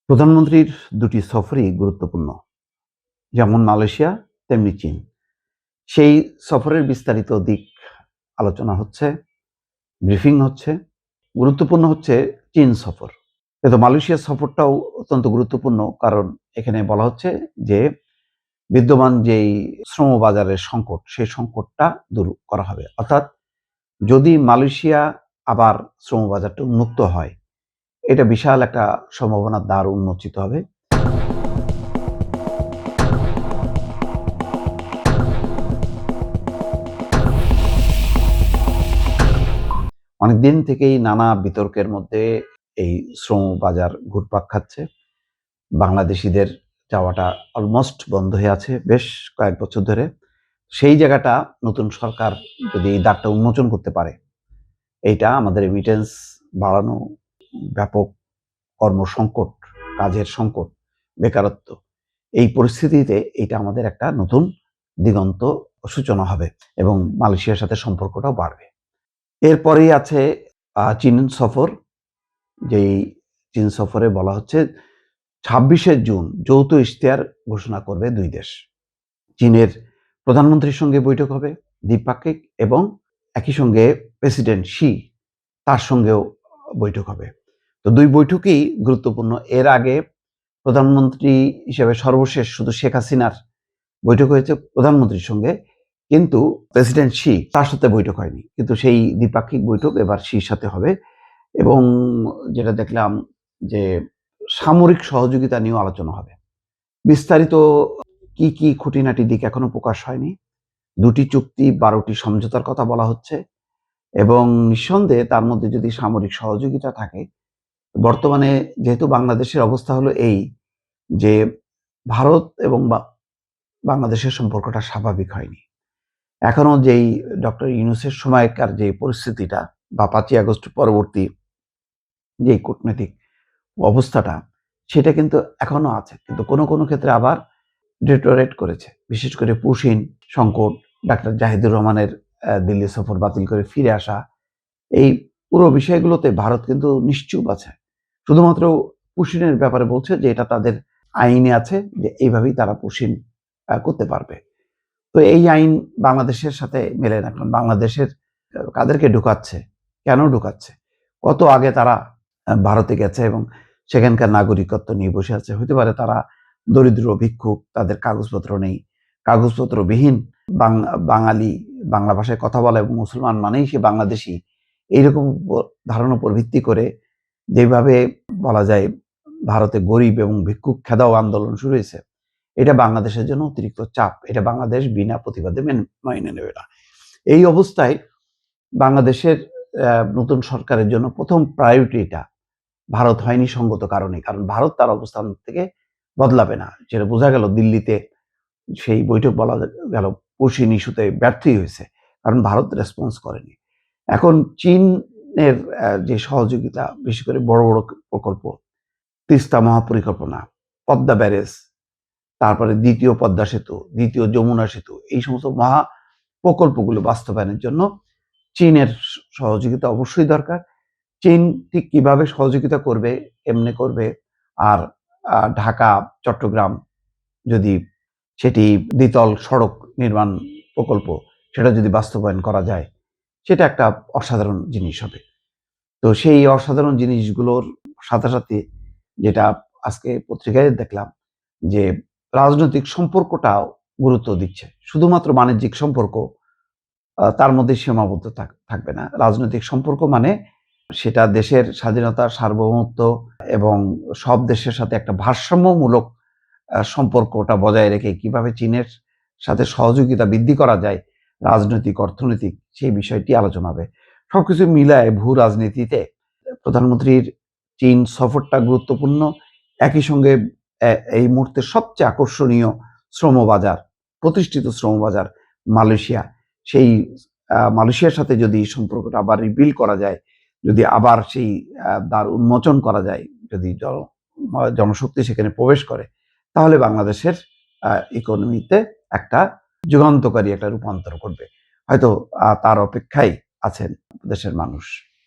প্রধানমন্ত্রীর দুটি সফরই গুরুত্বপূর্ণ, যেমন মালয়েশিয়া তেমনি চীন। সেই সফরের বিস্তারিত দিক আলোচনা হচ্ছে, ব্রিফিং হচ্ছে। গুরুত্বপূর্ণ হচ্ছে চীন সফর। কিন্তু মালয়েশিয়া সফরটাও অত্যন্ত গুরুত্বপূর্ণ, কারণ এখানে বলা হচ্ছে যে বিদ্যমান যেই শ্রমবাজারের সংকট, সেই সংকটটা দূর করা হবে। অর্থাৎ যদি মালয়েশিয়া আবার শ্রমবাজারটা উন্মুক্ত হয়, এটা বিশাল একটা সম্ভাবনার দ্বার উন্মোচিত হবে। অনেকদিন থেকেই নানা বিতর্কের মধ্যে এই শ্রম বাজার ঘুরপাক খাচ্ছে। বাংলাদেশিদের যাওয়াটা অলমোস্ট বন্ধ হয়ে আছে বেশ কয়েক বছর ধরে। সেই জায়গাটা নতুন সরকার যদি এই দ্বারটা উন্মোচন করতে পারে, এইটা আমাদের রেমিটেন্স বাড়ানো, ব্যাপক কর্মসংকট, কাজের সংকট, বেকারত্ব, এই পরিস্থিতিতে এইটা আমাদের একটা নতুন দিগন্ত সূচনা হবে এবং মালয়েশিয়ার সাথে সম্পর্কটাও বাড়বে। এরপরেই আছে চীন সফর। যেই চীন সফরে বলা হচ্ছে ২৬শে জুন যৌথ ইশতেহার ঘোষণা করবে দুই দেশ। চীনের প্রধানমন্ত্রীর সঙ্গে বৈঠক হবে দ্বিপাক্ষিক, এবং একই সঙ্গে প্রেসিডেন্ট শি তার সঙ্গেও বৈঠক হবে। তো দুই বৈঠকই গুরুত্বপূর্ণ। এর আগে প্রধানমন্ত্রী হিসেবে সর্বশেষ শুধু শেখ হাসিনার বৈঠক হয়েছে প্রধানমন্ত্রীর সঙ্গে, কিন্তু প্রেসিডেন্ট শি তার সাথে বৈঠক হয়নি। কিন্তু সেই দ্বিপাক্ষিক বৈঠক এবার শির সাথে হবে। এবং যেটা দেখলাম যে সামরিক সহযোগিতা নিয়েও আলোচনা হবে। বিস্তারিত কি কি খুঁটিনাটি দিক এখনো প্রকাশ হয়নি। দুটি চুক্তি, ১২টি সমঝোতার কথা বলা হচ্ছে, এবং নিঃসন্দেহে তার মধ্যে যদি সামরিক সহযোগিতা থাকে। বর্তমানে যেহেতু বাংলাদেশের অবস্থা হলো এই যে ভারত এবং বাংলাদেশের সম্পর্কটা স্বাভাবিক হয়নি। এখনো যেই ডক্টর ইউনূসের সময়কার যে পরিস্থিতিটা বা ৫ই আগস্ট পরবর্তী যে কূটনৈতিক অবস্থাটা, সেটা কিন্তু এখনো আছে, কিন্তু কোনো কোনো ক্ষেত্রে আবার ডিটোরেট করেছে। বিশেষ করে পুশিন সংকট, ডাক্তার জাহিদুর রহমানের দিল্লি সফর বাতিল করে ফিরে আসা, এই পুরো বিষয়গুলোতে ভারত কিন্তু নিশ্চুপ আছে। শুধুমাত্র পুশিনের ব্যাপারে বলছে যে এটা তাদের আইনে আছে, যে এইভাবেই তারা পুশিন করতে পারবে। তো এই আইন বাংলাদেশের সাথে মেলে না, কারণ বাংলাদেশের কাদেরকে ঢুকাচ্ছে, কেন ঢুকাচ্ছে, কত আগে তারা ভারতে গেছে এবং সেখানকার নাগরিকত্ব নিয়ে বসে আছে। হতে পারে তারা দরিদ্র ভিক্ষুক, তাদের কাগজপত্র নেই, কাগজপত্রবিহীন বাঙালি, বাংলা ভাষায় কথা বলা এবং মুসলমান মানেই সে বাংলাদেশি, এইরকম ধারণার উপর ভিত্তি করে যেভাবে বলা যায় ভারতে গরিব এবং ভিক্ষুক খেদাও আন্দোলন শুরু হয়েছে, এটা বাংলাদেশের জন্য অতিরিক্ত চাপ। এটা বাংলাদেশ বিনা প্রতিবাদে মেনে নেবে না। এই অবস্থায় বাংলাদেশের নতুন সরকারের জন্য প্রথম প্রায়োরিটিটা ভারত হয়নি সঙ্গত কারণে, কারণ ভারত তার অবস্থান থেকে বদলাবে না। যেটা বোঝা গেল দিল্লিতে সেই বৈঠক বলা গেল পুশিন ইস্যুতে ব্যর্থই হয়েছে, কারণ ভারত রেসপন্স করেনি। এখন চীনের যে সহযোগিতা, বিশেষ করে বড় বড় প্রকল্প, তিস্তা মহাপরিকল্পনা, পদ্মা ব্যারেজ, তারপরে দ্বিতীয় পদ্মা সেতু, দ্বিতীয় যমুনা সেতু, এই সমস্ত মহা প্রকল্পগুলো বাস্তবায়নের জন্য চীনের সহযোগিতা অবশ্যই দরকার। চীন ঠিক কিভাবে সহযোগিতা করবে, এমনি করবে। আর ঢাকা চট্টগ্রাম যদি সেটি দ্বিতল সড়ক নির্মাণ প্রকল্প, সেটা যদি বাস্তবায়ন করা যায়, সেটা একটা অসাধারণ জিনিস হবে। তো সেই অসাধারণ জিনিসগুলোর সাথে সাথে যেটা আজকে পত্রিকায় দেখলাম, যে রাজনৈতিক সম্পর্কটাও গুরুত্ব দিচ্ছে। শুধুমাত্র বাণিজ্যিক সম্পর্ক তার মধ্যে সীমাবদ্ধ থাকবে না। রাজনৈতিক সম্পর্ক মানে সেটা দেশের স্বাধীনতা, সার্বভৌমত্ব এবং সব দেশের সাথে একটা ভারসাম্যমূলক সম্পর্কটা বজায় রেখে কিভাবে চীনের সাথে সহযোগিতা বৃদ্ধি করা যায়, রাজনৈতিক, অর্থনৈতিক, সেই বিষয়টি আলোচনা হবে। সবকিছু মিলায় ভূ রাজনীতিতে প্রধানমন্ত্রীর চীন সফরটা গুরুত্বপূর্ণ। একই সঙ্গে এই মুহূর্তে সবচেয়ে আকর্ষণীয় শ্রমবাজার, প্রতিষ্ঠিত শ্রমবাজার মালয়েশিয়া, সেই মালয়েশিয়ার সাথে যদি সম্পর্কটা আবার রিবিল্ড করা যায়, যদি আবার সেই দ্বার উন্মোচন করা যায়, যদি জনশক্তি সেখানে প্রবেশ করে, তাহলে বাংলাদেশের ইকোনমিতে একটা যুগান্তকারী একটা রূপান্তর ঘটবে। হয়তো তার অপেক্ষায় আছেন দেশের মানুষ।